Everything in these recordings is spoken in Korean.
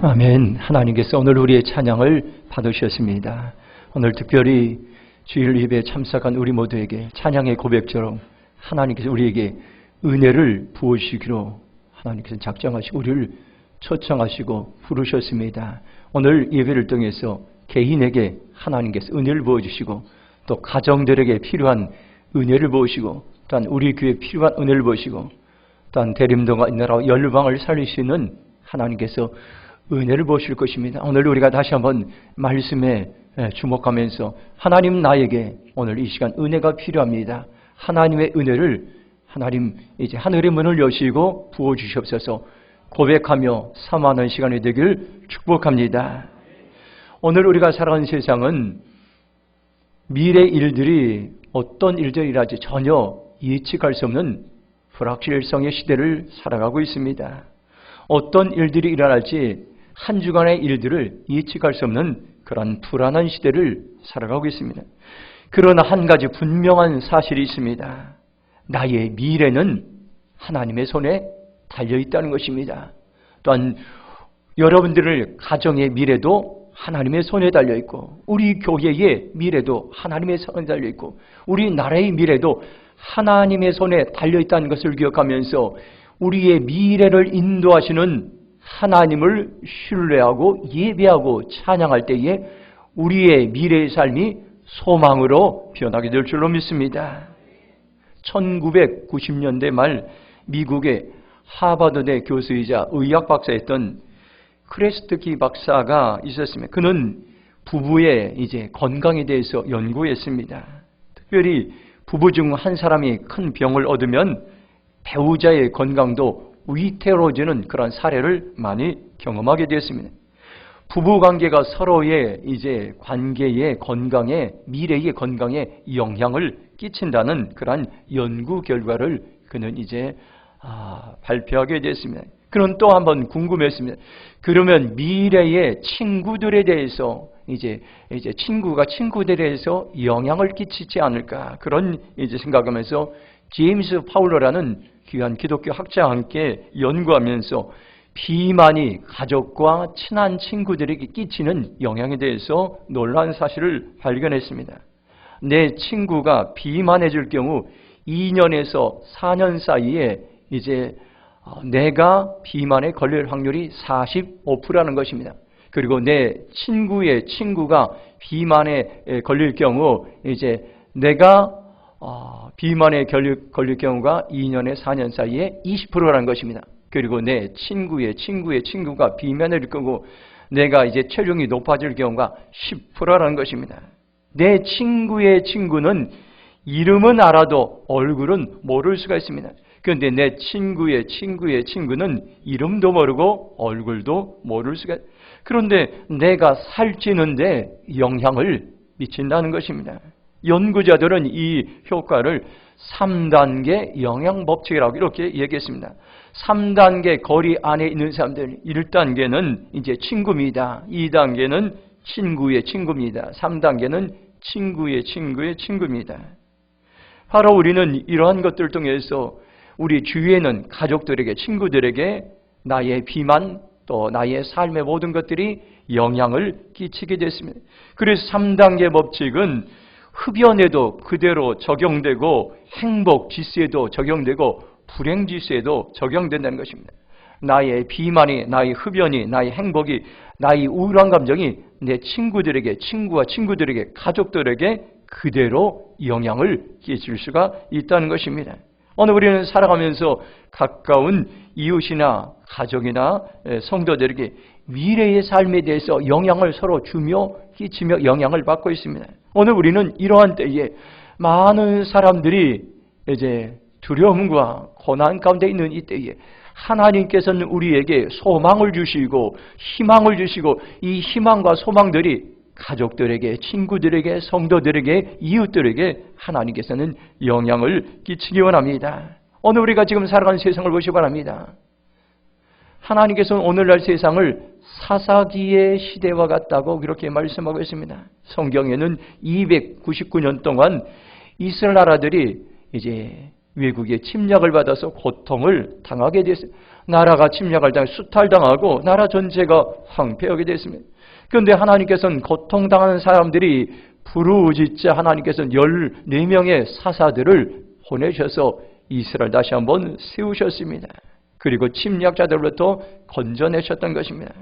아멘. 하나님께서 오늘 우리의 찬양을 받으셨습니다. 오늘 특별히 주일 예배에 참석한 우리 모두에게 찬양의 고백처럼 하나님께서 우리에게 은혜를 부으시기로 하나님께서 작정하시고 우리를 초청하시고 부르셨습니다. 오늘 예배를 통해서 개인에게 하나님께서 은혜를 부어주시고 또 가정들에게 필요한 은혜를 부으시고 또한 우리 교회에 필요한 은혜를 부으시고 또한 대림동과 이 나라 열방을 살릴 수 있는 하나님께서 은혜를 부으실 것입니다. 오늘 우리가 다시 한번 말씀에 주목하면서 하나님 나에게 오늘 이 시간 은혜가 필요합니다. 하나님의 은혜를 하나님 이제 하늘의 문을 여시고 부어주시옵소서 고백하며 사모하는 시간이 되길 축복합니다. 오늘 우리가 살아가는 세상은 미래 일들이 어떤 일들이라지 전혀 예측할 수 없는 불확실성의 시대를 살아가고 있습니다. 어떤 일들이 일어날지 한 주간의 일들을 예측할 수 없는 그런 불안한 시대를 살아가고 있습니다. 그러나 한 가지 분명한 사실이 있습니다. 나의 미래는 하나님의 손에 달려있다는 것입니다. 또한 여러분들의 가정의 미래도 하나님의 손에 달려있고 우리 교회의 미래도 하나님의 손에 달려있고 우리 나라의 미래도 하나님의 손에 달려있다는 것을 기억하면서 우리의 미래를 인도하시는 하나님을 신뢰하고 예배하고 찬양할 때에 우리의 미래의 삶이 소망으로 변하게 될 줄로 믿습니다. 1990년대 말 미국의 하버드대 교수이자 의학 박사였던 크레스트키 박사가 있었습니다. 그는 부부의 이제 건강에 대해서 연구했습니다. 특별히 부부 중 한 사람이 큰 병을 얻으면 배우자의 건강도 위태로워지는 그런 사례를 많이 경험하게 되었습니다. 부부 관계가 서로의 이제 관계의 건강에 미래의 건강에 영향을 끼친다는 그러한 연구 결과를 그는 이제 발표하게 됐습니다. 그는 또 한번 궁금했습니다. 그러면 미래의 친구들에 대해서 이제 친구가 친구들에 대해서 영향을 끼치지 않을까 그런 이제 생각하면서 제임스 파울러라는 귀한 기독교 학자와 함께 연구하면서 비만이 가족과 친한 친구들에게 끼치는 영향에 대해서 놀라운 사실을 발견했습니다. 내 친구가 비만해질 경우 2년에서 4년 사이에 이제 내가 비만에 걸릴 확률이 45%라는 것입니다. 그리고 내 친구의 친구가 비만에 걸릴 경우 이제 내가 비만에 걸릴 경우가 2년에 4년 사이에 20%라는 것입니다. 그리고 내 친구의 친구가 비만에 걸릴 경우 내가 이제 체중이 높아질 경우가 10%라는 것입니다. 내 친구의 친구는 이름은 알아도 얼굴은 모를 수가 있습니다. 그런데 내 친구의 친구는 이름도 모르고 얼굴도 모를 수가 있습니다. 그런데 내가 살찌는데 영향을 미친다는 것입니다. 연구자들은 이 효과를 3단계 영향법칙이라고 이렇게 얘기했습니다. 3단계 거리 안에 있는 사람들 1단계는 이제 친구입니다. 2단계는 친구의 친구입니다. 3단계는 친구의 친구입니다. 바로 우리는 이러한 것들을 통해서 우리 주위에는 가족들에게 친구들에게 나의 비만 또 나의 삶의 모든 것들이 영향을 끼치게 됐습니다. 그래서 3단계 법칙은 흡연에도 그대로 적용되고 행복 지수에도 적용되고 불행 지수에도 적용된다는 것입니다. 나의 비만이, 나의 흡연이, 나의 행복이, 나의 우울한 감정이 내 친구들에게, 친구와 친구들에게, 가족들에게 그대로 영향을 끼칠 수가 있다는 것입니다. 오늘 우리는 살아가면서 가까운 이웃이나 가족이나 성도들에게 미래의 삶에 대해서 영향을 서로 주며 끼치며 영향을 받고 있습니다. 오늘 우리는 이러한 때에 많은 사람들이 이제 두려움과 고난 가운데 있는 이 때에 하나님께서는 우리에게 소망을 주시고 희망을 주시고 이 희망과 소망들이 가족들에게, 친구들에게, 성도들에게, 이웃들에게 하나님께서는 영향을 끼치기 원합니다. 오늘 우리가 지금 살아가는 세상을 보시기 바랍니다. 하나님께서는 오늘날 세상을 사사기의 시대와 같다고 그렇게 말씀하고 있습니다. 성경에는 299년 동안 이스라엘 나라들이 이제 외국의 침략을 받아서 고통을 당하게 됐어요. 나라가 침략을 당해 수탈당하고 나라 전체가 황폐하게 됐습니다. 그런데 하나님께서는 고통당하는 사람들이 부르짖자 하나님께서는 14명의 사사들을 보내셔서 이스라엘 다시 한번 세우셨습니다. 그리고 침략자들로부터 건져내셨던 것입니다.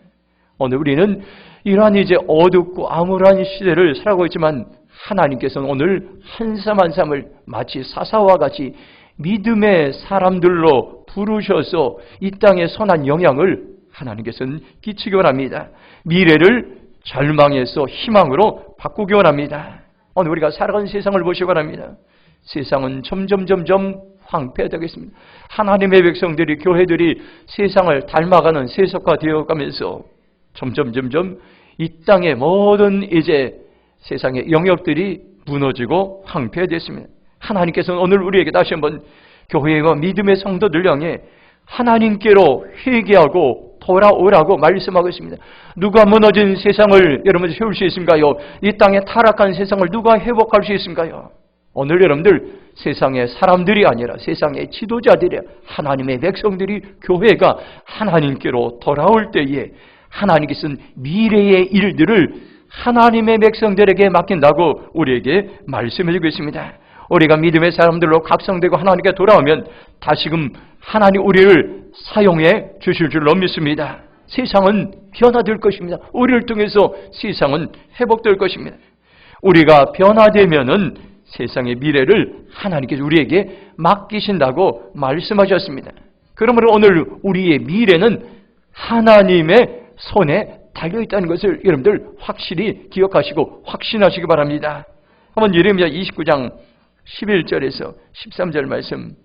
오늘 우리는 이러한 이제 어둡고 암울한 시대를 살아가고 있지만 하나님께서는 오늘 한 삶 한 삶을 마치 사사와 같이 믿음의 사람들로 부르셔서 이 땅에 선한 영향을 하나님께서는 끼치기 원합니다. 미래를 절망에서 희망으로 바꾸기 원합니다. 오늘 우리가 살아가는 세상을 보시기 원합니다. 세상은 점점 황폐되고 있습니다. 하나님의 백성들이, 교회들이 세상을 닮아가는 세속화되어 가면서 점점 이 땅의 모든 이제 세상의 영역들이 무너지고 황폐됐습니다. 하나님께서는 오늘 우리에게 다시 한번 교회와 믿음의 성도들 향해 하나님께로 회개하고 돌아오라고 말씀하고 있습니다. 누가 무너진 세상을 여러분 세울 수 있을까요? 이 땅에 타락한 세상을 누가 회복할 수 있을까요? 오늘 여러분들 세상의 사람들이 아니라 세상의 지도자들이, 하나님의 백성들이, 교회가 하나님께로 돌아올 때에 하나님께서는 미래의 일들을 하나님의 백성들에게 맡긴다고 우리에게 말씀해주고 있습니다. 우리가 믿음의 사람들로 각성되고 하나님께 돌아오면 다시금 하나님 우리를 사용해 주실 줄로 믿습니다. 세상은 변화될 것입니다. 우리를 통해서 세상은 회복될 것입니다. 우리가 변화되면은 세상의 미래를 하나님께서 우리에게 맡기신다고 말씀하셨습니다. 그러므로 오늘 우리의 미래는 하나님의 손에 달려있다는 것을 여러분들 확실히 기억하시고 확신하시기 바랍니다. 한번 예레미야 29장 11절에서 13절 말씀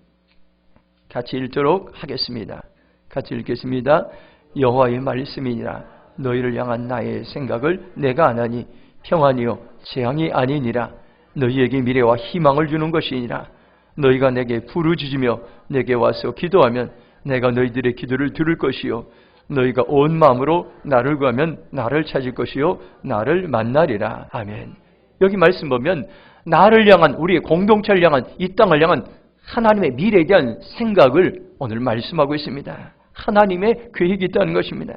같이 읽도록 하겠습니다. 같이 읽겠습니다. 여호와의 말씀이니라. 너희를 향한 나의 생각을 내가 아나니 평안이요 재앙이 아니니라. 너희에게 미래와 희망을 주는 것이니라. 너희가 내게 부르짖으며 내게 와서 기도하면 내가 너희들의 기도를 들을 것이요 너희가 온 마음으로 나를 구하면 나를 찾을 것이요 나를 만나리라. 아멘. 여기 말씀 보면 나를 향한, 우리의 공동체를 향한, 이 땅을 향한 하나님의 미래에 대한 생각을 오늘 말씀하고 있습니다. 하나님의 계획이 있다는 것입니다.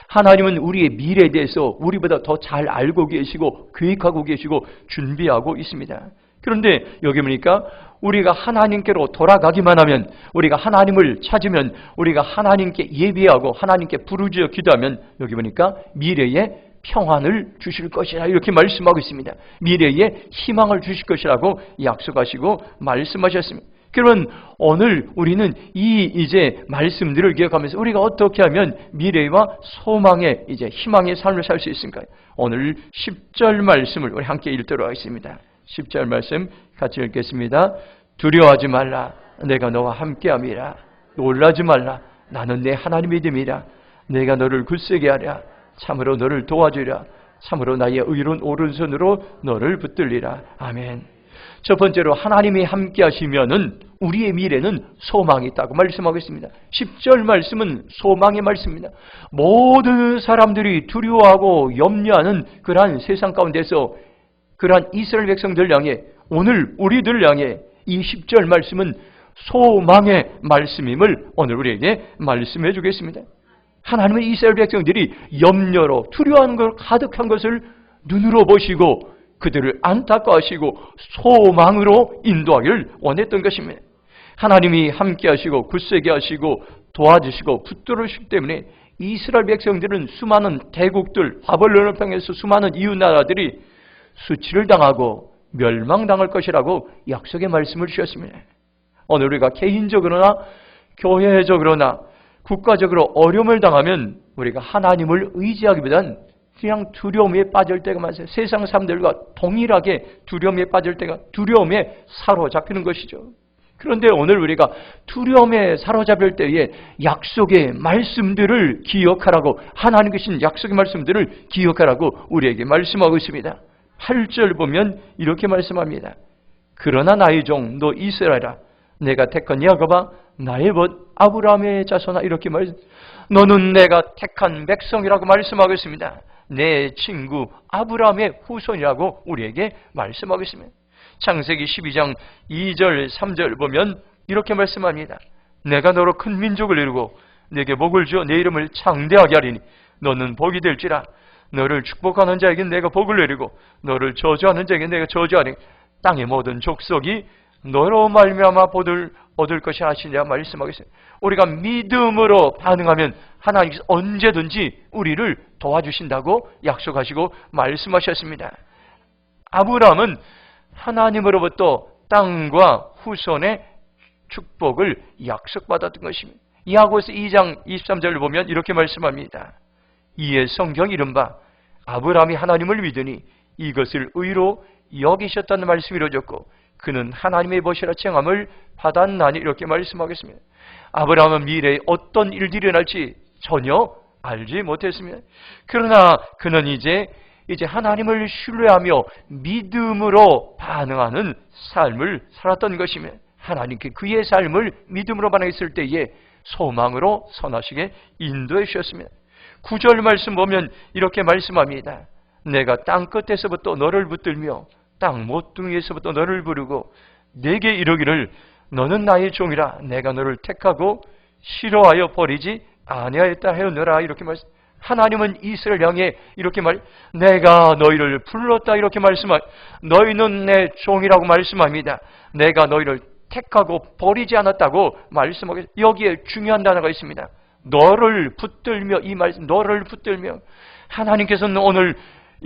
하나님은 우리의 미래에 대해서 우리보다 더 잘 알고 계시고 계획하고 계시고 준비하고 있습니다. 그런데 여기 보니까 우리가 하나님께로 돌아가기만 하면, 우리가 하나님을 찾으면, 우리가 하나님께 예배하고 하나님께 부르짖어 기도하면 여기 보니까 미래에 평안을 주실 것이라 이렇게 말씀하고 있습니다. 미래에 희망을 주실 것이라고 약속하시고 말씀하셨습니다. 그러면 오늘 우리는 이 이제 말씀들을 기억하면서 우리가 어떻게 하면 미래와 소망의 이제 희망의 삶을 살 수 있을까요? 오늘 10절 말씀을 우리 함께 읽도록 하겠습니다. 10절 말씀 같이 읽겠습니다. 두려워하지 말라. 내가 너와 함께함이라. 놀라지 말라. 나는 내 하나님의 됨이라. 내가 너를 굳세게 하랴. 참으로 너를 도와주랴. 참으로 나의 의로운 오른손으로 너를 붙들리라. 아멘. 첫 번째로 하나님이 함께 하시면은 우리의 미래는 소망이 있다고 말씀하고 있습니다. 10절 말씀은 소망의 말씀입니다. 모든 사람들이 두려워하고 염려하는 그러한 세상 가운데서 그러한 이스라엘 백성들 향해, 오늘 우리들 향해 이 10절 말씀은 소망의 말씀임을 오늘 우리에게 말씀해 주겠습니다. 하나님의 이스라엘 백성들이 염려로 두려워하는 걸 가득한 것을 눈으로 보시고 그들을 안타까워하시고 소망으로 인도하기를 원했던 것입니다. 하나님이 함께 하시고 굳세게 하시고 도와주시고 붙들으시기 때문에 이스라엘 백성들은 수많은 대국들, 바벨론을 통해서 수많은 이웃 나라들이 수치를 당하고 멸망당할 것이라고 약속의 말씀을 주셨습니다. 오늘 우리가 개인적으로나 교회적으로나 국가적으로 어려움을 당하면 우리가 하나님을 의지하기보다는 그냥 두려움에 빠질 때가 많아요. 세상 사람들과 동일하게 두려움에 빠질 때가, 두려움에 사로잡히는 것이죠. 그런데 오늘 우리가 두려움에 사로잡힐 때에 약속의 말씀들을 기억하라고, 하나님 계신 약속의 말씀들을 기억하라고 우리에게 말씀하고 있습니다. 8절 보면 이렇게 말씀합니다. 그러나 나의 종 너 이스라엘아, 내가 택한 야곱아, 나의 벗 아브라함의 자손아, 이렇게 너는 내가 택한 백성이라고 말씀하고 있습니다. 내 친구 아브라함의 후손이라고 우리에게 말씀하고 있습니다. 창세기 12장 2절 3절 보면 이렇게 말씀합니다. 내가 너로 큰 민족을 이루고 내게 복을 주어 내 이름을 창대하게 하리니 너는 복이 될지라. 너를 축복하는 자에게 내가 복을 내리고 너를 저주하는 자에게 내가 저주하리니 땅의 모든 족속이 너로 말미암아 복을 얻을 것이 하시냐 말씀하겠습니다. 우리가 믿음으로 반응하면 하나님께서 언제든지 우리를 도와주신다고 약속하시고 말씀하셨습니다. 아브라함은 하나님으로부터 땅과 후손의 축복을 약속받았던 것입니다. 야고보서 2장 23절을 보면 이렇게 말씀합니다. 이에 성경 이른바 아브라함이 하나님을 믿으니 이것을 의로 여기셨다는 말씀이 이루어졌고 그는 하나님의 벗이라 칭함을 받았나니 이렇게 말씀하겠습니다. 아브라함은 미래에 어떤 일들이 일어날지 전혀 알지 못했습니다. 그러나 그는 이제 하나님을 신뢰하며 믿음으로 반응하는 삶을 살았던 것이며 하나님께 그의 삶을 믿음으로 반응했을 때에 소망으로 선하시게 인도해 주셨습니다. 9절 말씀 보면 이렇게 말씀합니다. 내가 땅 끝에서부터 너를 붙들며 땅 모퉁이에서부터 너를 부르고 내게 이르기를 너는 나의 종이라 내가 너를 택하고 싫어하여 버리지 아니하였다 하였노라 이렇게 말씀. 하나님은 이스라엘 향해 이렇게 내가 너희를 불렀다 이렇게 너희는 내 종이라고 말씀합니다. 내가 너희를 택하고 버리지 않았다고 말씀하겠습니다. 여기에 중요한 단어가 있습니다. 너를 붙들며 이 말씀 너를 붙들며 하나님께서는 오늘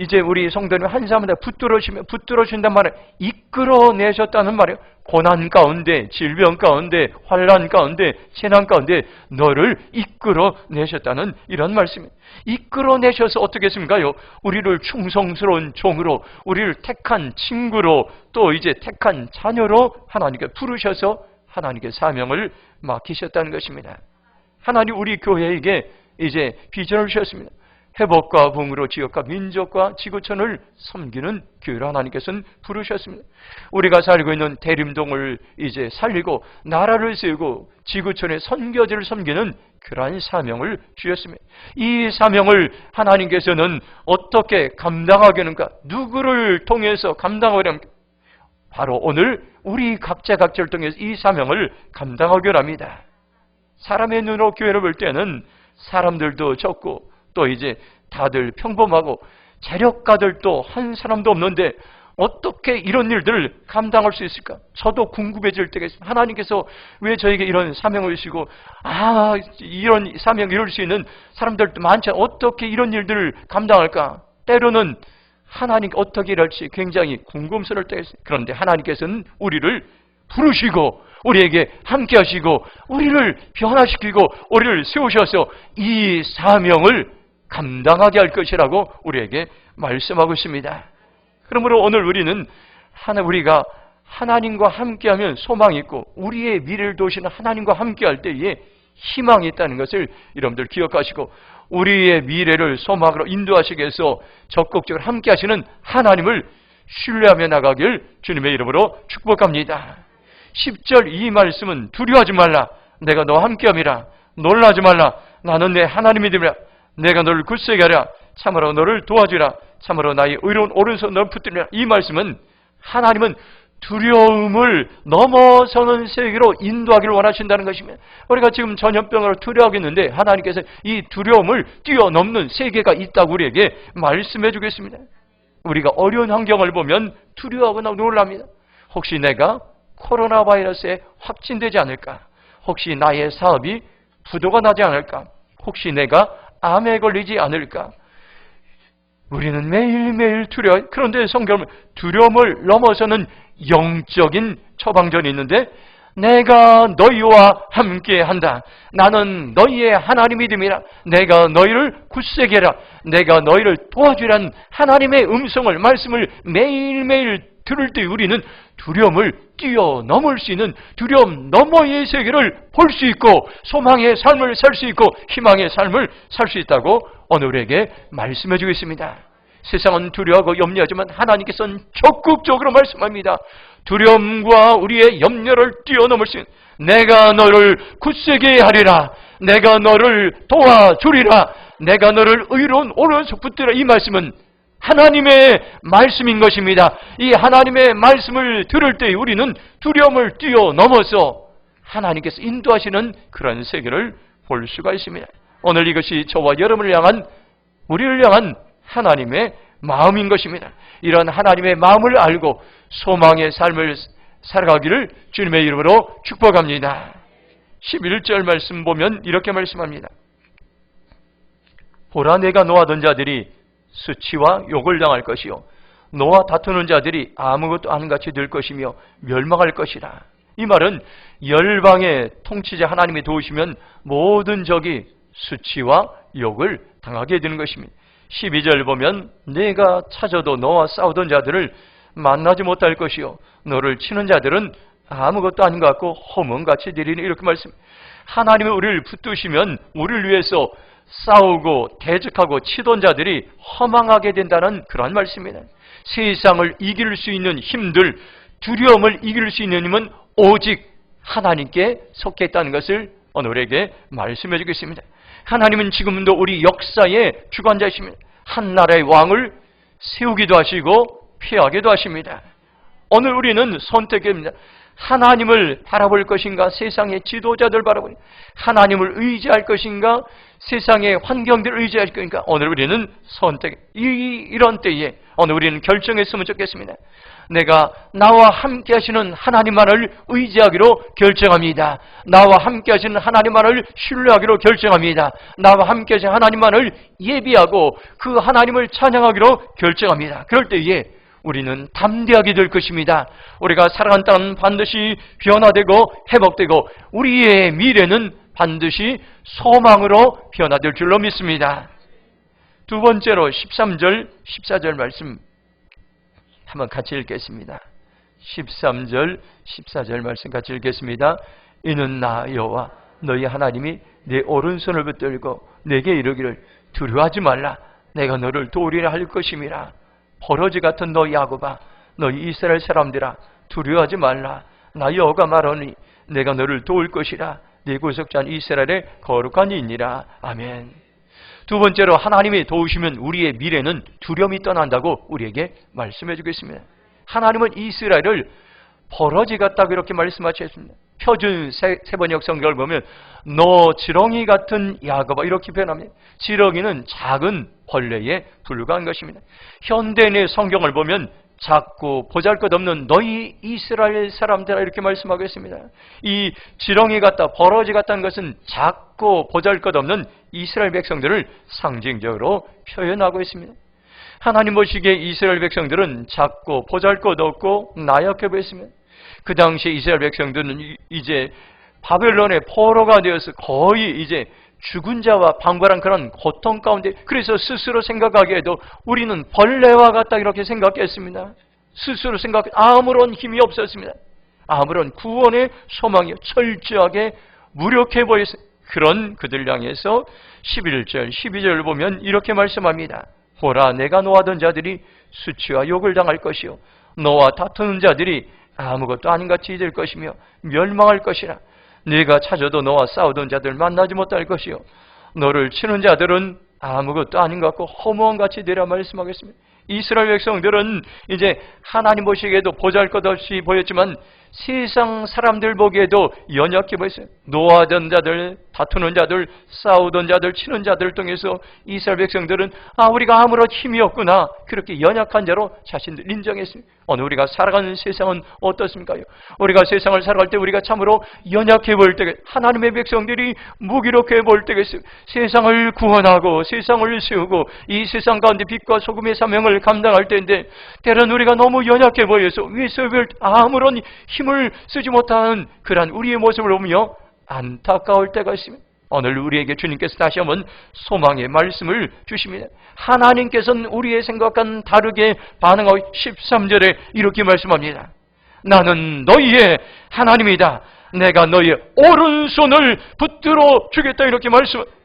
이제 우리 성도님 한 사람마다 붙들어주신단 말이에요. 이끌어내셨다는 말이에요. 고난 가운데, 질병 가운데, 환난 가운데, 재난 가운데 너를 이끌어내셨다는 이런 말씀이에요. 이끌어내셔서 어떻게 했습니까요? 우리를 충성스러운 종으로, 우리를 택한 친구로, 또 이제 택한 자녀로 하나님께 부르셔서 하나님께 사명을 맡기셨다는 것입니다. 하나님 우리 교회에게 이제 비전을 주셨습니다. 회복과 부흥으로 지역과 민족과 지구촌을 섬기는 교회로 하나님께서는 부르셨습니다. 우리가 살고 있는 대림동을 이제 살리고 나라를 세우고 지구촌의 선교지를 섬기는 그러한 사명을 주셨습니다. 이 사명을 하나님께서는 어떻게 감당하게 하는가? 누구를 통해서 감당하게 합니까? 바로 오늘 우리 각자를 통해서 이 사명을 감당하게 합니다. 사람의 눈으로 교회를 볼 때는 사람들도 적고 또 이제 다들 평범하고 재력가들도 한 사람도 없는데 어떻게 이런 일들을 감당할 수 있을까? 저도 궁금해질 때가 있습니다. 하나님께서 왜 저에게 이런 사명을 주시고 이런 사명을 이룰 수 있는 사람들도 많지 않아 어떻게 이런 일들을 감당할까? 때로는 하나님 어떻게 일할지 굉장히 궁금스러울 때가 있습니다. 그런데 하나님께서는 우리를 부르시고 우리에게 함께 하시고 우리를 변화시키고 우리를 세우셔서 이 사명을 감당하게 할 것이라고 우리에게 말씀하고 있습니다. 그러므로 오늘 우리는 우리가 하나님과 함께하면 소망이 있고 우리의 미래를 도우시는 하나님과 함께할 때에 희망이 있다는 것을 여러분들 기억하시고 우리의 미래를 소망으로 인도하시기 위해서 적극적으로 함께하시는 하나님을 신뢰하며 나가길 주님의 이름으로 축복합니다. 10절 이 말씀은 두려워하지 말라. 내가 너와 함께함이라. 놀라지 말라. 나는 내 하나님이 됨이라. 내가 너를 굳세게 하랴. 참으로 너를 도와주라. 참으로 나의 의로운 오른손 너를 붙들리라. 이 말씀은 하나님은 두려움을 넘어서는 세계로 인도하기를 원하신다는 것입니다. 우리가 지금 전염병으로 두려워하고 있는데 하나님께서 이 두려움을 뛰어넘는 세계가 있다고 우리에게 말씀해 주겠습니다. 우리가 어려운 환경을 보면 두려워하거나 놀랍니다. 혹시 내가 코로나 바이러스에 확진되지 않을까? 혹시 나의 사업이 부도가 나지 않을까? 혹시 내가 암에 걸리지 않을까? 우리는 매일매일 두려워요. 그런데 성경은 두려움을 넘어서는 영적인 처방전이 있는데 내가 너희와 함께한다. 나는 너희의 하나님이 됨이라. 내가 너희를 굳세게 해라. 내가 너희를 도와주란 하나님의 말씀을 매일매일 들을 때 우리는 두려움을 뛰어넘을 수 있는 두려움 너머의 세계를 볼 수 있고 소망의 삶을 살 수 있고 희망의 삶을 살 수 있다고 오늘 우리에게 말씀해 주고 있습니다. 세상은 두려워하고 염려하지만 하나님께서는 적극적으로 말씀합니다. 두려움과 우리의 염려를 뛰어넘을 수 있는 내가 너를 굳세게 하리라. 내가 너를 도와주리라. 내가 너를 의로운 오른손 붙들라. 이 말씀은 하나님의 말씀인 것입니다. 이 하나님의 말씀을 들을 때 우리는 두려움을 뛰어넘어서 하나님께서 인도하시는 그런 세계를 볼 수가 있습니다. 오늘 이것이 저와 여러분을 향한, 우리를 향한 하나님의 마음인 것입니다. 이런 하나님의 마음을 알고 소망의 삶을 살아가기를 주님의 이름으로 축복합니다. 11절 말씀 보면 이렇게 말씀합니다. 보라, 내가 노하던 자들이 수치와 욕을 당할 것이요 너와 다투는 자들이 아무것도 아닌 같이 될 것이며 멸망할 것이라. 이 말은 열방의 통치자 하나님이 도우시면 모든 적이 수치와 욕을 당하게 되는 것입니다. 12절 보면 내가 찾아도 너와 싸우던 자들을 만나지 못할 것이요 너를 치는 자들은 아무것도 아닌 것 같고 허문같이 되리니, 이렇게 말씀. 하나님이 우리를 붙드시면 우리를 위해서 싸우고 대적하고 치던 자들이 허망하게 된다는 그런 말씀입니다. 세상을 이길 수 있는 힘들, 두려움을 이길 수 있는 힘은 오직 하나님께 속해 있다는 것을 오늘 우리에게 말씀해 주겠습니다. 하나님은 지금도 우리 역사의 주관자이십니다. 한 나라의 왕을 세우기도 하시고 피하기도 하십니다. 오늘 우리는 선택입니다. 하나님을 바라볼 것인가, 세상의 지도자들 바라볼, 하나님을 의지할 것인가, 세상의 환경들을 의지할 것인가. 오늘 우리는 선택, 이런 때에 오늘 우리는 결정했으면 좋겠습니다. 내가 나와 함께 하시는 하나님만을 의지하기로 결정합니다. 나와 함께 하시는 하나님만을 신뢰하기로 결정합니다. 나와 함께 하시는 하나님만을 예비하고 그 하나님을 찬양하기로 결정합니다. 그럴 때에 우리는 담대하게 될 것입니다. 우리가 살아간 땅은 반드시 변화되고 회복되고 우리의 미래는 반드시 소망으로 변화될 줄로 믿습니다. 두 번째로 13절, 14절 말씀 한번 같이 읽겠습니다. 13절, 14절 말씀 같이 읽겠습니다. 이는 나 여호와 너희 하나님이 내 오른손을 붙들고 내게 이르기를 두려워하지 말라. 내가 너를 도우리라 할 것임이라. 버러지 같은 너희 야곱아, 너희 이스라엘 사람들아, 두려워하지 말라. 나 여호와가 말하니 내가 너를 도울 것이라. 네 구속자는 이스라엘의 거룩한 이니라. 아멘. 두 번째로 하나님이 도우시면 우리의 미래는 두려움이 떠난다고 우리에게 말씀해 주겠습니다. 하나님은 이스라엘을 버러지 같다고 이렇게 말씀하셨습니다. 표준 세번역 성경을 보면 너 지렁이 같은 야곱아 이렇게 표현합니다. 지렁이는 작은 벌레에 불과한 것입니다. 현대인의 성경을 보면 작고 보잘것없는 너희 이스라엘 사람들아 이렇게 말씀하고 있습니다. 이 지렁이 같다, 버러지 같다는 것은 작고 보잘것없는 이스라엘 백성들을 상징적으로 표현하고 있습니다. 하나님 보시기에 이스라엘 백성들은 작고 보잘것없고 나약해 보였습니다. 그 당시에 이스라엘 백성들은 이제 바벨론의 포로가 되어서 거의 이제 죽은 자와 방관한 그런 고통 가운데, 그래서 스스로 생각하기에도 우리는 벌레와 같다 이렇게 생각했습니다. 스스로 아무런 힘이 없었습니다. 아무런 구원의 소망이 철저하게 무력해 보였어요. 그런 그들 향해서 11절, 12절을 보면 이렇게 말씀합니다. 보라, 내가 노하던 자들이 수치와 욕을 당할 것이요 너와 다투는 자들이 아무것도 아닌 같이 될 것이며 멸망할 것이라. 네가 찾아도 너와 싸우던 자들 만나지 못할 것이요 너를 치는 자들은 아무것도 아닌 것 같고 허무한 같이 되라 말씀하겠습니다. 이스라엘 백성들은 이제 하나님 보시기에도 보잘것없이 보였지만 세상 사람들 보기에도 연약해 보였어요. 노하던 자들, 다투는 자들, 싸우던 자들, 치는 자들을 통해서 이스라엘 백성들은 우리가 아무런 힘이 없구나, 그렇게 연약한 자로 자신들 인정했습니다. 오늘 우리가 살아가는 세상은 어떻습니까? 우리가 세상을 살아갈 때 우리가 참으로 연약해 보일 때, 하나님의 백성들이 무기력해 보일 때가 있어요. 세상을 구원하고 세상을 세우고 이 세상 가운데 빛과 소금의 사명을 감당할 때인데 때로는 우리가 너무 연약해 보여서 위에서 아무런 힘을 쓰지 못하는 그러한 우리의 모습을 보며 안타까울 때가 있습니다. 오늘 우리에게 주님께서 다시 한번 소망의 말씀을 주십니다. 하나님께서는 우리의 생각과는 다르게 반응하고 13절에 이렇게 말씀합니다. 나는 너희의 하나님이다. 내가 너희의 오른손을 붙들어 주겠다 이렇게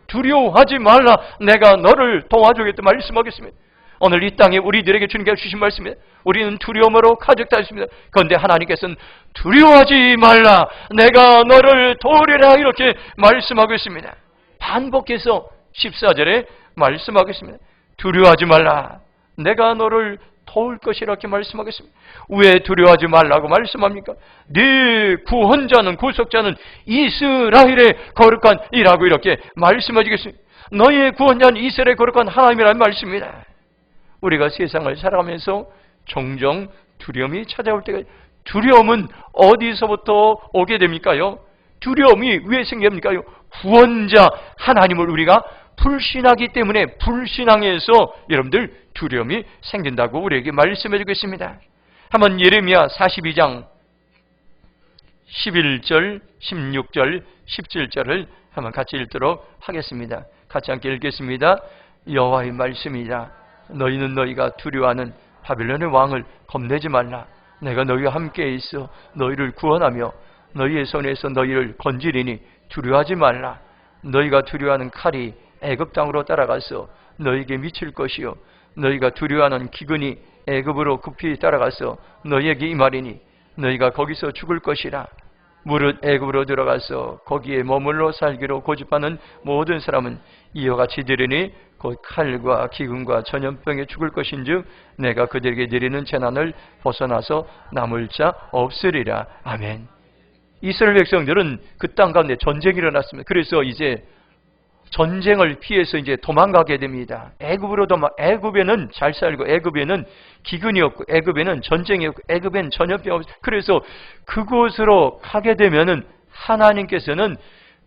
두려워하지 말라. 내가 너를 도와주겠다 말씀하겠습니다. 오늘 이 땅에 우리들에게 주님께서 주신 말씀입니다. 우리는 두려움으로 가득 있습니다. 그런데 하나님께서는 두려워하지 말라. 내가 너를 도우리라 이렇게 말씀하고 있습니다. 반복해서 14절에 말씀하고 있습니다. 두려워하지 말라. 내가 너를 도울 것이라 이렇게 말씀하겠습니다. 왜 두려워하지 말라고 말씀합니까? 네 구원자는, 구속자는 이스라엘의 거룩한 이라고 이렇게 말씀하시겠습니다. 너희의 구원자는 이스라엘의 거룩한 하나님이라는 말씀입니다. 우리가 세상을 살아가면서 종종 두려움이 찾아올 때가, 두려움은 어디서부터 오게 됩니까요? 두려움이 왜 생깁니까요? 구원자 하나님을 우리가 불신하기 때문에, 불신앙에서 여러분들 두려움이 생긴다고 우리에게 말씀해 주겠습니다. 한번 예레미야 42장 11절, 16절, 17절을 한번 같이 읽도록 하겠습니다. 같이 함께 읽겠습니다. 여호와의 말씀이라. 너희는 너희가 두려워하는 바벨론의 왕을 겁내지 말라. 내가 너희와 함께 있어 너희를 구원하며 너희의 손에서 너희를 건지리니 두려워하지 말라. 너희가 두려워하는 칼이 애굽 땅으로 따라가서 너희에게 미칠 것이요 너희가 두려워하는 기근이 애굽으로 급히 따라가서 너희에게 임하리니 너희가 거기서 죽을 것이라. 무릇 애굽으로 들어가서 거기에 머물러 살기로 고집하는 모든 사람은 이와 같이 되리니 곧 칼과 기근과 전염병에 죽을 것인즉 내가 그들에게 내리는 재난을 벗어나서 남을 자 없으리라. 아멘. 이스라엘 백성들은 그 땅 가운데 전쟁이 일어났습니다. 그래서 이제 전쟁을 피해서 이제 도망가게 됩니다. 애굽으로 애굽에는 잘 살고, 애굽에는 기근이 없고, 애굽에는 전쟁이 없고, 애굽엔 전염병이 없고, 그래서 그곳으로 가게 되면은 하나님께서는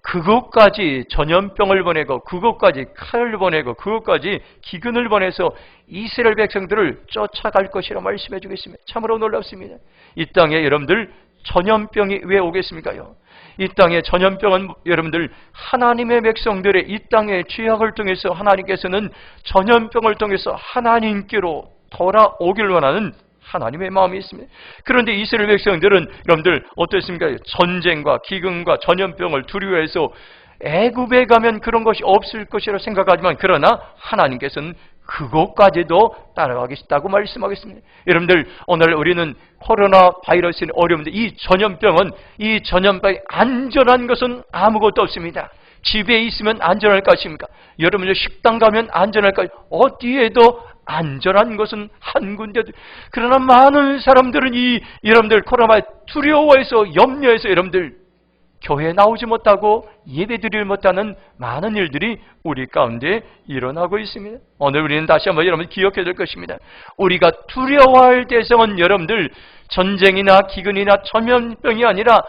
그곳까지 전염병을 보내고, 그곳까지 칼을 보내고, 그곳까지 기근을 보내서 이스라엘 백성들을 쫓아갈 것이라 말씀해 주겠습니다. 참으로 놀랍습니다. 이 땅에 여러분들 전염병이 왜 오겠습니까요? 이 땅의 전염병은 여러분들 하나님의 백성들의 이 땅의 죄악을 통해서 하나님께서는 전염병을 통해서 하나님께로 돌아오길 원하는 하나님의 마음이 있습니다. 그런데 이스라엘 백성들은 여러분들 어떻습니까? 전쟁과 기근과 전염병을 두려워해서 애굽에 가면 그런 것이 없을 것이라 생각하지만, 그러나 하나님께서는 그곳까지도 따라가겠다고 말씀하겠습니다. 여러분들 오늘 우리는 코로나 바이러스의 어려운데 이 전염병이 안전한 것은 아무것도 없습니다. 집에 있으면 안전할 것입니까? 여러분들 식당 가면 안전할 것입니까? 어디에도 안전한 것은 한 군데도. 그러나 많은 사람들은 여러분들 코로나에 두려워해서, 염려해서 여러분들 교회에 나오지 못하고 예배드리지 못하는 많은 일들이 우리 가운데 일어나고 있습니다. 오늘 우리는 다시 한번 여러분 기억해야 될 것입니다. 우리가 두려워할 대상은 여러분들 전쟁이나 기근이나 전염병이 아니라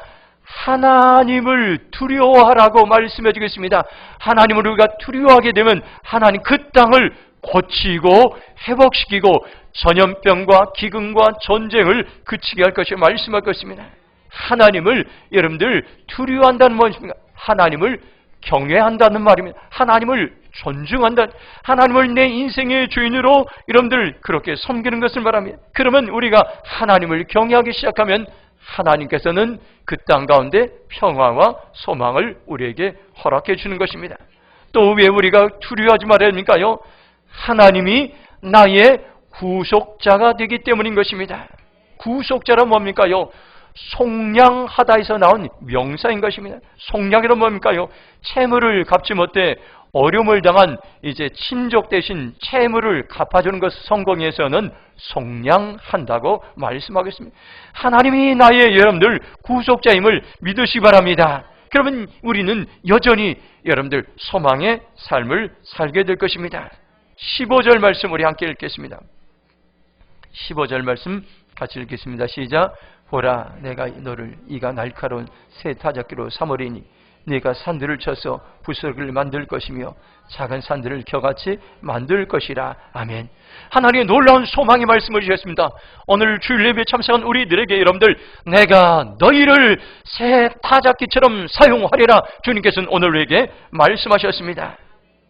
하나님을 두려워하라고 말씀해 주겠습니다. 하나님을 우리가 두려워하게 되면 하나님 그 땅을 고치고 회복시키고 전염병과 기근과 전쟁을 그치게 할 것을 말씀할 것입니다. 하나님을 여러분들 두려워한다는 무엇입니까? 하나님을 경외한다는 말입니다. 하나님을 존중한다. 하나님을 내 인생의 주인으로 여러분들 그렇게 섬기는 것을 말합니다. 그러면 우리가 하나님을 경외하기 시작하면 하나님께서는 그 땅 가운데 평화와 소망을 우리에게 허락해 주는 것입니다. 또 왜 우리가 두려워하지 말아야 합니까요? 하나님이 나의 구속자가 되기 때문인 것입니다. 구속자란 뭡니까요? 속량하다에서 나온 명사인 것입니다. 속량이란 뭡니까요? 채무를 갚지 못해 어려움을 당한 이제 친족 대신 채무를 갚아주는 것을 성경에서는 속량한다고 말씀하겠습니다. 하나님이 나의 여러분들 구속자임을 믿으시기 바랍니다. 그러면 우리는 여전히 여러분들 소망의 삶을 살게 될 것입니다. 15절 말씀 우리 함께 읽겠습니다. 15절 말씀 같이 읽겠습니다. 시작. 보라, 내가 너를 이가 날카로운 새 타작기로 삼으리니 네가 산들을 쳐서 부스러기를 만들 것이며 작은 산들을 겨같이 만들 것이라. 아멘. 하나님의 놀라운 소망의 말씀을 주셨습니다. 오늘 주일 예배에 참석한 우리들에게 여러분들, 내가 너희를 새 타작기처럼 사용하리라 주님께서는 오늘 우리에게 말씀하셨습니다.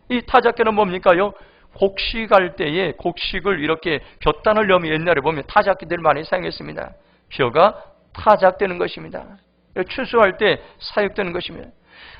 이 타작기는 뭡니까요? 곡식할 때에 곡식을 이렇게 볕단을 넣으면 옛날에 보면 타작기들 많이 사용했습니다. 벼가 타작되는 것입니다. 추수할 때 사육되는 것입니다.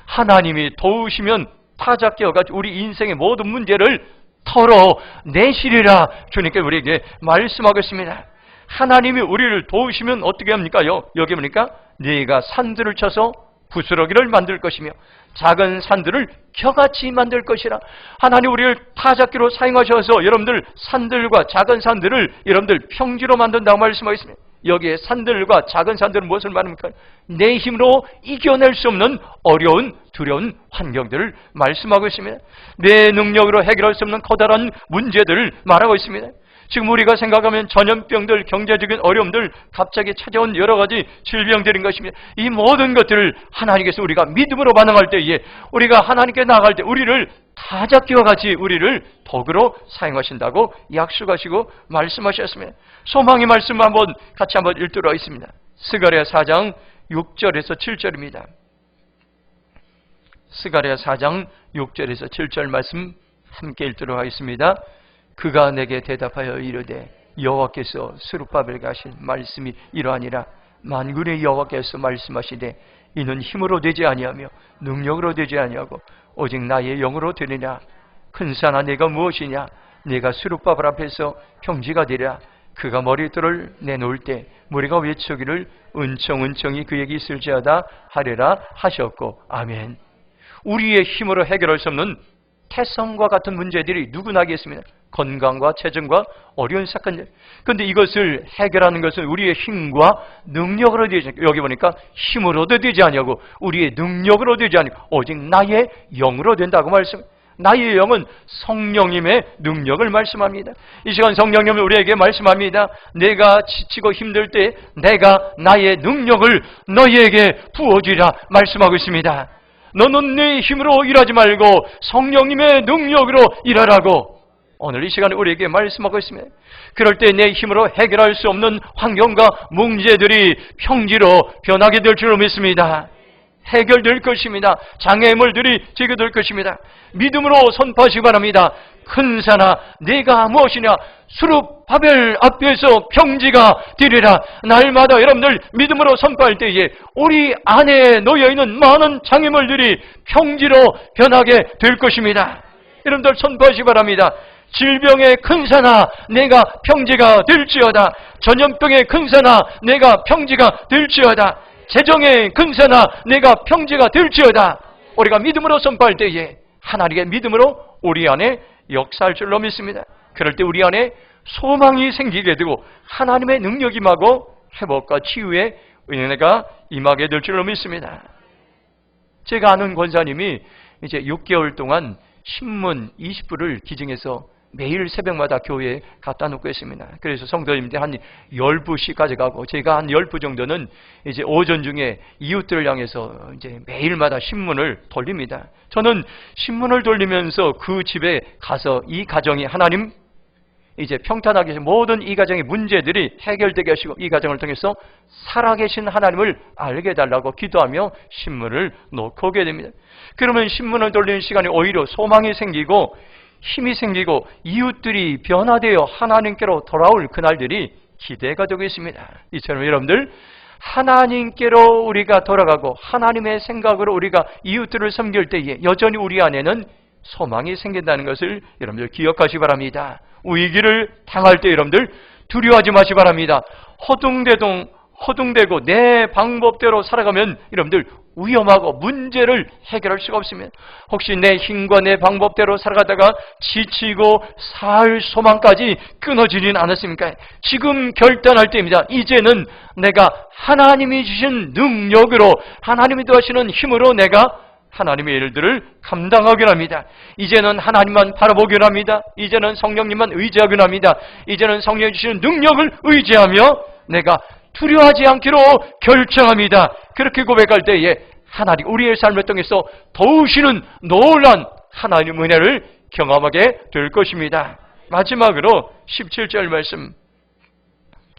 하나님이 도우시면 타작되어가지고 우리 인생의 모든 문제를 털어내시리라 주님께 우리에게 말씀하겠습니다. 하나님이 우리를 도우시면 어떻게 합니까요? 여기 보니까 네가 산들을 쳐서 부스러기를 만들 것이며 작은 산들을 겨같이 만들 것이라. 하나님 우리를 타작기로 사용하셔서 여러분들 산들과 작은 산들을 여러분들 평지로 만든다고 말씀하셨습니다. 여기에 산들과 작은 산들은 무엇을 말합니까? 내 힘으로 이겨낼 수 없는 어려운 두려운 환경들을 말씀하고 있습니다. 내 능력으로 해결할 수 없는 커다란 문제들을 말하고 있습니다. 지금 우리가 생각하면 전염병들, 경제적인 어려움들, 갑자기 찾아온 여러 가지 질병들인 것입니다. 이 모든 것들을 하나님께서 우리가 믿음으로 반응할 때에 우리가 하나님께 나아갈 때 우리를 타작기와 같이 우리를 덕으로 사용하신다고 약속하시고 말씀하셨습니다. 소망의 말씀 같이 한번 읽도록 하겠습니다. 스가랴 4장 6절에서 7절입니다. 스가랴 4장 6절에서 7절 말씀 함께 읽도록 하겠습니다. 그가 내게 대답하여 이르되 여호와께서 스룹바벨에게 하신 말씀이 이러하니라. 만군의 여호와께서 말씀하시되 이는 힘으로 되지 아니하며 능력으로 되지 아니하고 오직 나의 영으로 되느냐. 큰 산아 내가 무엇이냐. 내가 스룹바벨 앞에서 평지가 되랴. 그가 머리털을 내놓을 때 무리가 외치기를 은총은총이 그에게 있을지어다 하리라 하셨고. 아멘. 우리의 힘으로 해결할 수 없는 태성과 같은 문제들이 누구나겠습니다. 건강과 체증과 어려운 사건. 그런데 이것을 해결하는 것은 우리의 힘과 능력으로 되지, 여기 보니까 힘으로도 되지 아니하고 우리의 능력으로 되지 아니하고 오직 나의 영으로 된다고 말씀. 나의 영은 성령님의 능력을 말씀합니다. 이 시간 성령님은 우리에게 말씀합니다. 내가 지치고 힘들 때 내가 나의 능력을 너희에게 부어주리라 말씀하고 있습니다. 너는 내 힘으로 일하지 말고 성령님의 능력으로 일하라고 오늘 이 시간에 우리에게 말씀하고 있습니다. 그럴 때 내 힘으로 해결할 수 없는 환경과 문제들이 평지로 변하게 될 줄 믿습니다. 해결될 것입니다. 장애물들이 제거될 것입니다. 믿음으로 선포하시기 바랍니다. 큰 산아 내가 무엇이냐. 스룹바벨 앞에서 평지가 되리라. 날마다 여러분들 믿음으로 선포할 때에 우리 안에 놓여있는 많은 장애물들이 평지로 변하게 될 것입니다. 여러분들 선포하시기 바랍니다. 질병의 큰 산아 내가 평지가 될지어다. 전염병의 큰 산아 내가 평지가 될지어다. 재정의 큰 산아 내가 평지가 될지어다. 우리가 믿음으로 선포할 때에 하나님의 믿음으로 우리 안에 역사할 줄로 믿습니다. 그럴 때 우리 안에 소망이 생기게 되고 하나님의 능력이 임하고 회복과 치유의 은혜가 임하게 될 줄로 믿습니다. 제가 아는 권사님이 이제 6개월 동안 신문 20부를 기증해서 매일 새벽마다 교회에 갖다 놓고 있습니다. 그래서 성도님들 한 10부씩 가져가고 제가 한 10부 정도는 이제 오전 중에 이웃들을 향해서 이제 매일마다 신문을 돌립니다. 저는 신문을 돌리면서 그 집에 가서 이 가정이 하나님 이제 평탄하게 해서 모든 이 가정의 문제들이 해결되게 하시고 이 가정을 통해서 살아계신 하나님을 알게 해달라고 기도하며 신문을 놓고 오게 됩니다. 그러면 신문을 돌리는 시간에 오히려 소망이 생기고 힘이 생기고 이웃들이 변화되어 하나님께로 돌아올 그날들이 기대가 되고 있습니다. 이처럼 여러분들 하나님께로 우리가 돌아가고 하나님의 생각으로 우리가 이웃들을 섬길 때에 여전히 우리 안에는 소망이 생긴다는 것을 여러분들 기억하시기 바랍니다. 위기를 당할 때 여러분들 두려워하지 마시기 바랍니다. 허둥대고 내 방법대로 살아가면 여러분들 위험하고 문제를 해결할 수가 없습니다. 혹시 내 힘과 내 방법대로 살아가다가 지치고 살 소망까지 끊어지진 않았습니까? 지금 결단할 때입니다. 이제는 내가 하나님이 주신 능력으로 하나님이 도와주시는 힘으로 내가 하나님의 일들을 감당하기로 합니다. 이제는 하나님만 바라보기로 합니다. 이제는 성령님만 의지하기로 합니다. 이제는 성령이 주시는 능력을 의지하며 내가 두려워하지 않기로 결정합니다. 그렇게 고백할 때에 하나님 우리의 삶을 통해서 도우시는 놀라운 하나님의 은혜를 경험하게 될 것입니다. 마지막으로 17절 말씀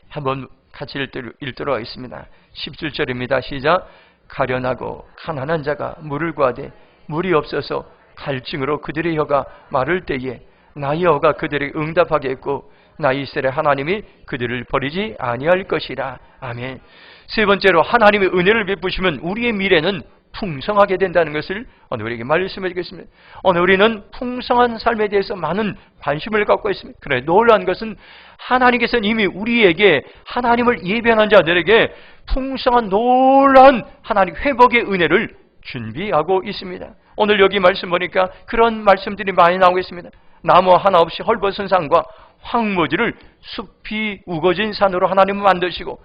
한번 같이 읽도록 하겠습니다. 17절입니다. 시작. 가련하고 가난한 자가 물을 구하되 물이 없어서 갈증으로 그들의 혀가 마를 때에 나의 혀가 그들에게 응답하게 했고 나 이스라엘 하나님이 그들을 버리지 아니할 것이라. 아멘. 세 번째로 하나님의 은혜를 베푸시면 우리의 미래는 풍성하게 된다는 것을 오늘 우리에게 말씀해 주겠습니다. 오늘 우리는 풍성한 삶에 대해서 많은 관심을 갖고 있습니다. 그래 놀라운 것은 하나님께서는 이미 우리에게 하나님을 예배하는 자들에게 풍성한 놀라운 하나님 회복의 은혜를 준비하고 있습니다. 오늘 여기 말씀 보니까 그런 말씀들이 많이 나오고 있습니다. 나무 하나 없이 헐벗은 산과 황무지를 숲이 우거진 산으로 하나님은 만드시고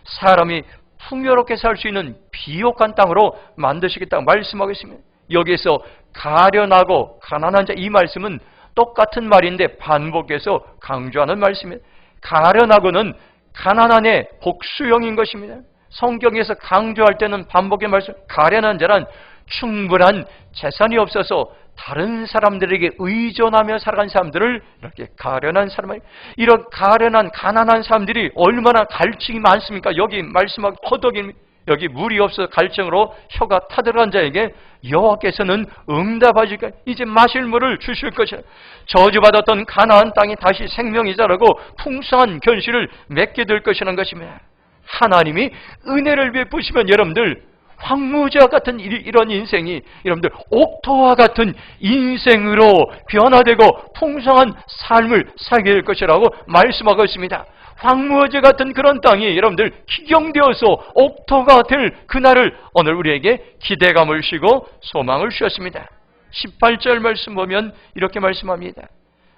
사람이 풍요롭게 살 수 있는 비옥한 땅으로 만드시겠다고 말씀하고 있습니다. 여기에서 가련하고 가난한 자, 이 말씀은 똑같은 말인데 반복해서 강조하는 말씀입니다. 가련하고는 가난한의 복수형인 것입니다. 성경에서 강조할 때는 반복의 말씀, 가련한 자란 충분한 재산이 없어서 다른 사람들에게 의존하며 살아간 사람들을 이렇게 가련한 사람, 이런 가련한 가난한 사람들이 얼마나 갈증이 많습니까? 여기 말씀하고 허덕임, 여기 물이 없어 갈증으로 혀가 타들어간 자에게 여호와께서는 응답하실까? 이제 마실 물을 주실 것이라. 저주받았던 가나안 땅이 다시 생명이 자라고 풍성한 견실을 맺게 될 것이라는 것입니다. 하나님이 은혜를 베푸시면 여러분들 황무지와 같은 이런 인생이 여러분들 옥토와 같은 인생으로 변화되고 풍성한 삶을 살게 될 것이라고 말씀하고 있습니다. 황무지 같은 그런 땅이 여러분들 기경되어서 옥토가 될 그날을 오늘 우리에게 기대감을 주시고 소망을 주셨습니다. 18절 말씀 보면 이렇게 말씀합니다.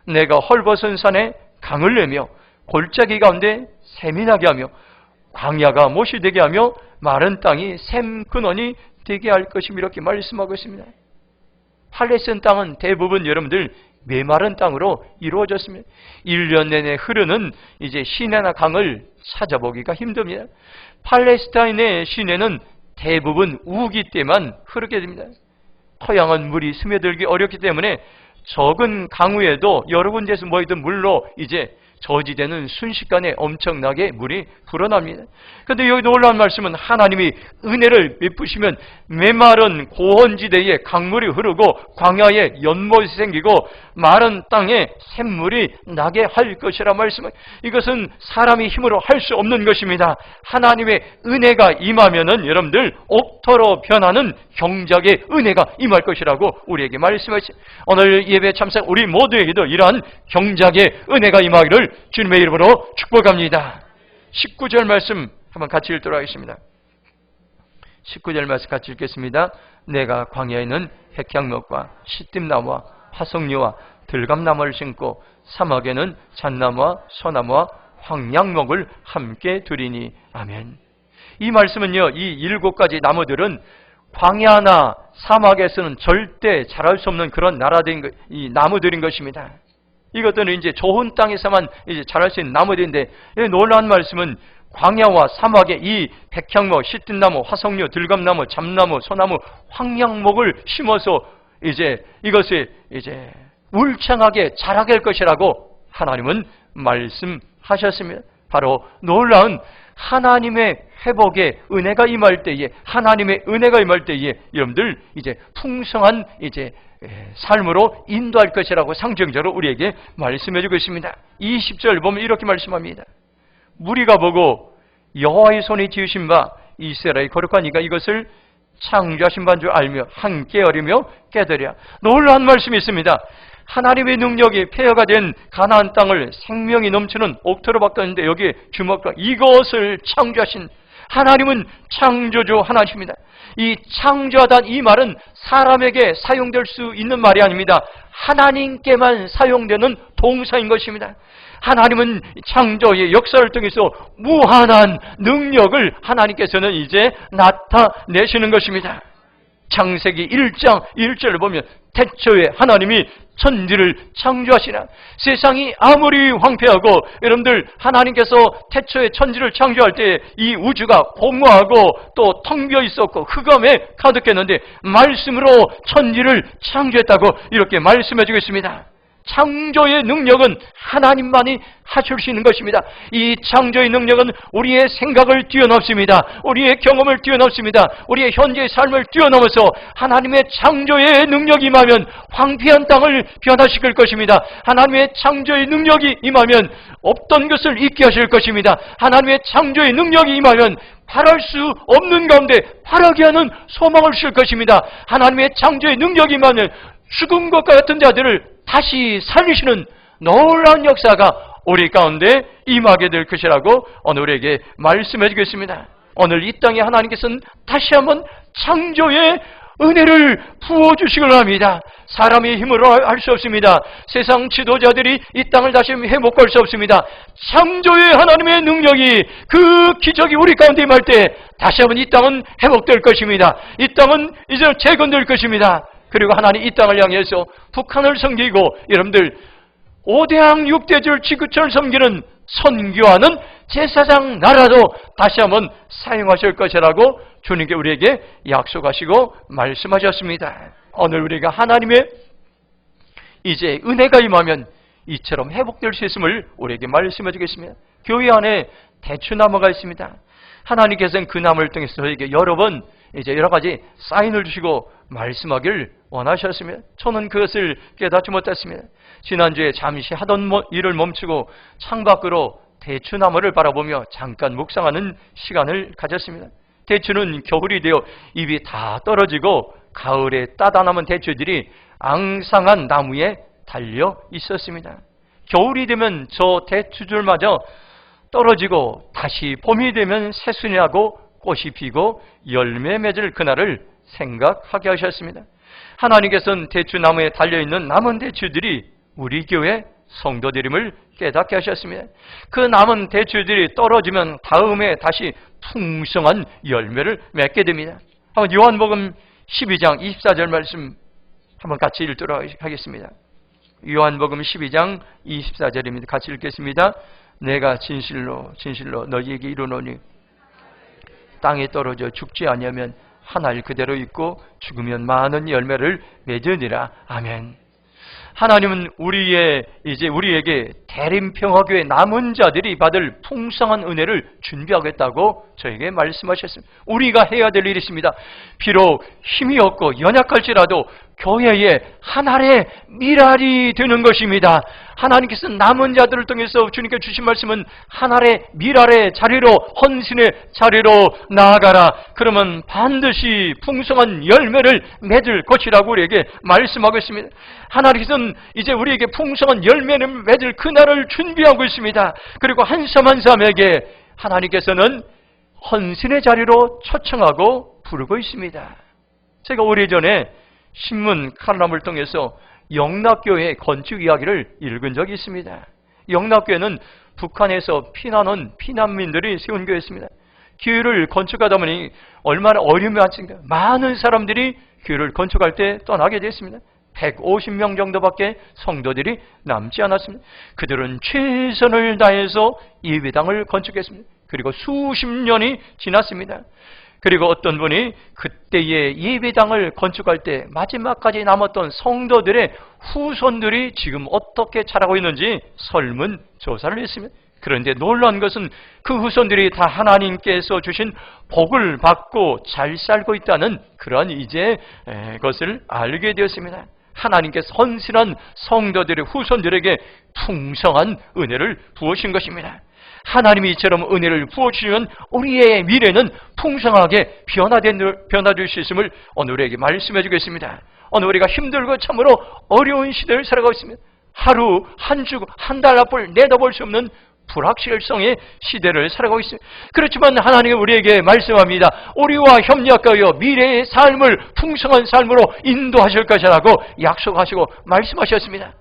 내가 헐벗은 산에 강을 내며 골짜기 가운데 샘이 나게 하며 광야가 못이 되게 하며 마른 땅이 샘 근원이 되게 할 것이며 이렇게 말씀하고 있습니다. 팔레스타인 땅은 대부분 여러분들 메마른 땅으로 이루어졌습니다. 1년 내내 흐르는 이제 시내나 강을 찾아보기가 힘듭니다. 팔레스타인의 시내는 대부분 우기 때만 흐르게 됩니다. 토양은 물이 스며들기 어렵기 때문에 적은 강우에도 여러 군데에서 모이던 물로 이제 저지되는 순식간에 엄청나게 물이 불어납니다. 그런데 여기 놀라운 말씀은 하나님이 은혜를 베푸시면 메마른 고원지대에 강물이 흐르고 광야에 연못이 생기고 마른 땅에 샘물이 나게 할 것이라 말씀합니다. 이것은 사람이 힘으로 할 수 없는 것입니다. 하나님의 은혜가 임하면은 여러분들 옥토로 변하는 경작의 은혜가 임할 것이라고 우리에게 말씀하시죠. 오늘 예배 참석 우리 모두에게도 이러한 경작의 은혜가 임하기를 주님의 이름으로 축복합니다. 19절 말씀 한번 같이 읽도록 하겠습니다. 19절 말씀 같이 읽겠습니다. 내가 광야에는 백향목과 시띠나무와 화석류와 들감나무를 심고 사막에는 잣나무와 소나무와 황량목을 함께 두리니 아멘. 이 말씀은요, 이 7가지 나무들은 광야나 사막에서는 절대 자랄 수 없는 그런 나라들인 이 나무들인 것입니다. 이것들은 이제 좋은 땅에서만 이제 자랄 수 있는 나무들인데, 놀라운 말씀은 광야와 사막에 이 백향목, 시띠나무, 화석류, 들감나무, 잣나무, 소나무, 황량목을 심어서 이제 이것을 이제 울창하게 자라게 할 것이라고 하나님은 말씀하셨습니다. 바로 놀라운 하나님의 회복의 은혜가 임할 때에, 하나님의 은혜가 임할 때에 여러분들 이제 풍성한 이제 삶으로 인도할 것이라고 상징적으로 우리에게 말씀해 주고 있습니다. 20절 보면 이렇게 말씀합니다. 무리가 보고 여호와의 손이 지으신 바 이스라엘의 거룩한 이가 이것을 창조하신 바인 줄 알며 함께 어리며 깨달으랴. 놀라운 말씀이 있습니다. 하나님의 능력이 폐허가 된 가나안 땅을 생명이 넘치는 옥토로 바꿨는데 여기에 주목과 이것을 창조하신 하나님은 창조주 하나님입니다. 이 창조하다는 이 말은 사람에게 사용될 수 있는 말이 아닙니다. 하나님께만 사용되는 동사인 것입니다. 하나님은 창조의 역사를 통해서 무한한 능력을 하나님께서는 이제 나타내시는 것입니다. 창세기 1장 1절을 보면 태초에 하나님이 천지를 창조하시나. 세상이 아무리 황폐하고 여러분들 하나님께서 태초에 천지를 창조할 때 이 우주가 공허하고 또 텅 비어 있었고 흑암에 가득했는데 말씀으로 천지를 창조했다고 이렇게 말씀해 주고 있습니다. 창조의 능력은 하나님만이 하실 수 있는 것입니다. 이 창조의 능력은 우리의 생각을 뛰어넘습니다. 우리의 경험을 뛰어넘습니다. 우리의 현재의 삶을 뛰어넘어서 하나님의 창조의 능력이 임하면 황폐한 땅을 변화시킬 것입니다. 하나님의 창조의 능력이 임하면 없던 것을 있게 하실 것입니다. 하나님의 창조의 능력이 임하면 바랄 수 없는 가운데 바라게 하는 소망을 주실 것입니다. 하나님의 창조의 능력이 임하면 죽은 것과 같은 자들을 다시 살리시는 놀라운 역사가 우리 가운데 임하게 될 것이라고 오늘 우리에게 말씀해 주겠습니다. 오늘 이 땅에 하나님께서는 다시 한번 창조의 은혜를 부어주시길 합니다. 사람의 힘으로 할 수 없습니다. 세상 지도자들이 이 땅을 다시 회복할 수 없습니다. 창조의 하나님의 능력이, 그 기적이 우리 가운데 임할 때 다시 한번 이 땅은 회복될 것입니다. 이 땅은 이제 재건될 것입니다. 그리고 하나님 이 땅을 향해서 북한을 섬기고 여러분들 5대왕 6대줄 지구촌을 섬기는 선교하는 제사장 나라도 다시 한번 사용하실 것이라고 주님께 우리에게 약속하시고 말씀하셨습니다. 오늘 우리가 하나님의 이제 은혜가 임하면 이처럼 회복될 수 있음을 우리에게 말씀해 주겠습니다. 교회 안에 대추나무가 있습니다. 하나님께서는 그 나무를 통해서 저에게 여러 번 이제 여러 가지 사인을 주시고 말씀하길 원하셨습니다. 저는 그것을 깨닫지 못했습니다. 지난주에 잠시 하던 일을 멈추고 창밖으로 대추나무를 바라보며 잠깐 묵상하는 시간을 가졌습니다. 대추는 겨울이 되어 잎이 다 떨어지고 가을에 따다 남은 대추들이 앙상한 나무에 달려 있었습니다. 겨울이 되면 저 대추들마저 떨어지고 다시 봄이 되면 새순이 나고 꽃이 피고 열매 맺을 그날을 생각하게 하셨습니다. 하나님께서는 대추나무에 달려있는 남은 대추들이 우리 교회 성도들임을 깨닫게 하셨습니다. 그 남은 대추들이 떨어지면 다음에 다시 풍성한 열매를 맺게 됩니다. 한번 요한복음 12장 24절 말씀 한번 같이 읽도록 하겠습니다. 요한복음 12장 24절입니다. 같이 읽겠습니다. 내가 진실로 너희에게 이르노니 땅에 떨어져 죽지 아니하면 한 알 그대로 있고 죽으면 많은 열매를 맺으니라. 아멘. 하나님은 우리에게 대림평화교회 남은 자들이 받을 풍성한 은혜를 준비하겠다고 저에게 말씀하셨습니다. 우리가 해야 될 일이 있습니다. 비록 힘이 없고 연약할지라도 교회에 한 알의 밀알이 되는 것입니다. 하나님께서 남은 자들을 통해서 주님께 주신 말씀은 한 알의 밀알의 자리로, 헌신의 자리로 나아가라. 그러면 반드시 풍성한 열매를 맺을 것이라고 우리에게 말씀하고 있습니다. 하나님께서는 이제 우리에게 풍성한 열매를 맺을 그날을 준비하고 있습니다. 그리고 한 사람 한 사람에게 하나님께서는 헌신의 자리로 초청하고 부르고 있습니다. 제가 오래전에 신문 칼럼을 통해서 영락교회 건축 이야기를 읽은 적이 있습니다. 영락교회는 북한에서 피난온 피난민들이 세운 교회였습니다. 교회를 건축하다 보니 얼마나 어려움이 많습니까? 많은 사람들이 교회를 건축할 때 떠나게 됐습니다. 150명 정도밖에 성도들이 남지 않았습니다. 그들은 최선을 다해서 예배당을 건축했습니다. 그리고 수십 년이 지났습니다. 그리고 어떤 분이 그때의 예배당을 건축할 때 마지막까지 남았던 성도들의 후손들이 지금 어떻게 자라고 있는지 설문조사를 했습니다. 그런데 놀라운 것은 그 후손들이 다 하나님께서 주신 복을 받고 잘 살고 있다는 그러한 이제 것을 알게 되었습니다. 하나님께서 헌신한 성도들의 후손들에게 풍성한 은혜를 부으신 것입니다. 하나님이 이처럼 은혜를 부어주시면 우리의 미래는 풍성하게 변화될 수 있음을 오늘 우리에게 말씀해 주겠습니다. 오늘 우리가 힘들고 참으로 어려운 시대를 살아가고 있습니다. 하루, 한 주, 한 달 앞을 내다볼 수 없는 불확실성의 시대를 살아가고 있습니다. 그렇지만 하나님은 우리에게 말씀합니다. 우리와 협력하여 미래의 삶을 풍성한 삶으로 인도하실 것이라고 약속하시고 말씀하셨습니다.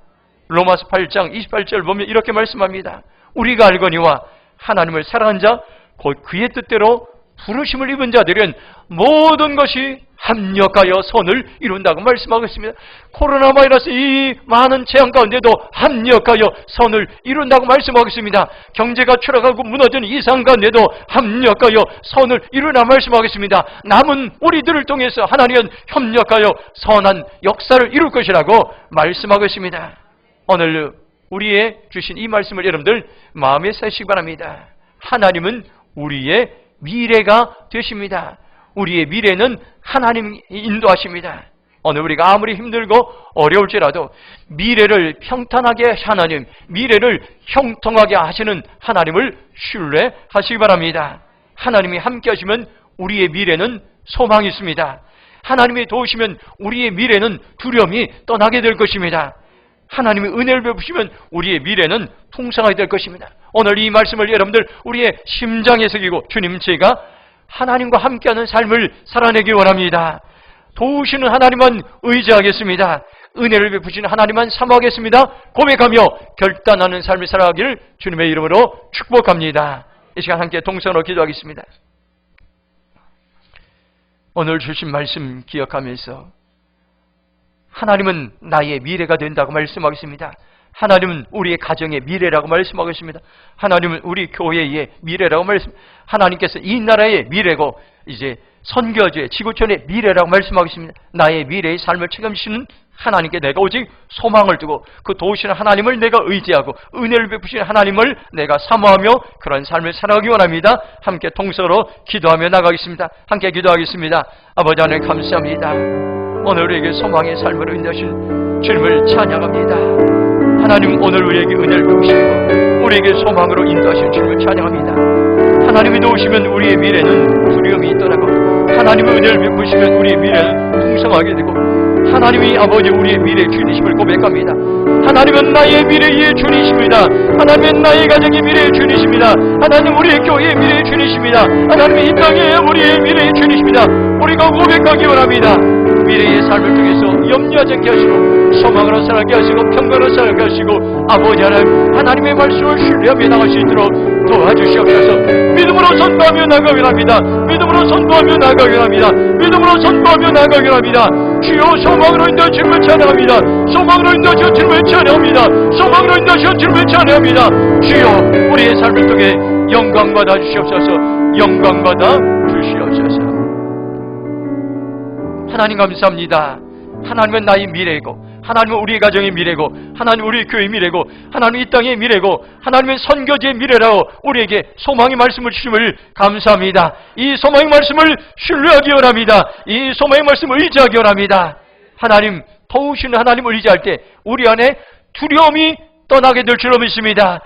로마서 8장 28절 보면 이렇게 말씀합니다. 우리가 알거니와 하나님을 사랑한 자 곧 그의 뜻대로 부르심을 입은 자들은 모든 것이 합력하여 선을 이룬다고 말씀하고 있습니다. 코로나 바이러스 이 많은 재앙 가운데도 합력하여 선을 이룬다고 말씀하고 있습니다. 경제가 추락하고 무너지는 이 상황 가운데도 합력하여 선을 이루나 말씀하고 있습니다. 남은 우리들을 통해서 하나님은 협력하여 선한 역사를 이룰 것이라고 말씀하고 있습니다. 오늘 우리의 주신 이 말씀을 여러분들 마음에 새시기 바랍니다. 하나님은 우리의 미래가 되십니다. 우리의 미래는 하나님이 인도하십니다. 오늘 우리가 아무리 힘들고 어려울지라도 미래를 평탄하게 하신 하나님, 미래를 형통하게 하시는 하나님을 신뢰하시기 바랍니다. 하나님이 함께 하시면 우리의 미래는 소망이 있습니다. 하나님이 도우시면 우리의 미래는 두려움이 떠나게 될 것입니다. 하나님이 은혜를 베푸시면 우리의 미래는 풍성하게 될 것입니다. 오늘 이 말씀을 여러분들 우리의 심장에 새기고 주님, 제가 하나님과 함께하는 삶을 살아내기 원합니다. 도우시는 하나님만 의지하겠습니다. 은혜를 베푸시는 하나님만 사모하겠습니다. 고백하며 결단하는 삶을 살아가기를 주님의 이름으로 축복합니다. 이 시간 함께 동성으로 기도하겠습니다. 오늘 주신 말씀 기억하면서 하나님은 나의 미래가 된다고 말씀하겠습니다. 하나님은 우리의 가정의 미래라고 말씀하겠습니다. 하나님은 우리 교회의 미래라고 하나님께서 이 나라의 미래고 이제 선교지의 지구촌의 미래라고 말씀하겠습니다. 나의 미래의 삶을 책임지시는 하나님께 내가 오직 소망을 두고 그 도우시는 하나님을 내가 의지하고 은혜를 베푸시는 하나님을 내가 사모하며 그런 삶을 살아가기 원합니다. 함께 통성으로 기도하며 나가겠습니다. 함께 기도하겠습니다. 아버지 하나님 감사합니다. 오늘 우리에게 소망의 삶을 인도하신 주님을 찬양합니다. 하나님, 오늘 우리에게 은혜를 베푸시고 우리에게 소망으로 인도하신 주님을 찬양합니다. 하나님이 도우시면 우리의 미래는 두려움이 떠나고 하나님의 은혜를 베푸시면 우리의 미래는 풍성하게 되고 하나님이 아버지 우리의 미래의 주님이심을 고백합니다. 하나님은 나의 미래의 주님이십니다. 하나님은 나의 가정의 미래의 주님이십니다. 하나님 우리의 교회의 미래의 주님이십니다. 하나님은 이 땅의 우리의 미래의 주님이십니다. 우리가 고백하기 원합니다. 미래의 삶을 통해서 염려하지 않게 하시고 소망으로 살게 하시고 평강으로 살게 하시고 아버지 하나님의 말씀을 신뢰하며 나갈 수 있도록 도와주시옵소서. 믿음으로 선포하며 나가기 원합니다. 믿음으로 선포하며 나가기 원합니다. 믿음으로 선포하며 나가기 원합니다. 주여 소망으로 인도하여 주님을 찬양합니다. 소망으로 인도하여 주님을 찬양합니다. 소망으로 인도하여 주님을 찬양합니다. 주여 우리의 삶을 통해 영광 받아 주시옵소서. 영광 받아 주시옵소서. 하나님 감사합니다. 하나님은 나의 미래이고 하나님은 우리 가정의 미래고 하나님은 우리 교회의 미래고 하나님은 이 땅의 미래고 하나님은 선교지의 미래라고 우리에게 소망의 말씀을 주심을 감사합니다. 이 소망의 말씀을 신뢰하기 원합니다. 이 소망의 말씀을 의지하기 원합니다. 하나님, 도우시는 하나님을 의지할 때 우리 안에 두려움이 떠나게 될 줄로 믿습니다.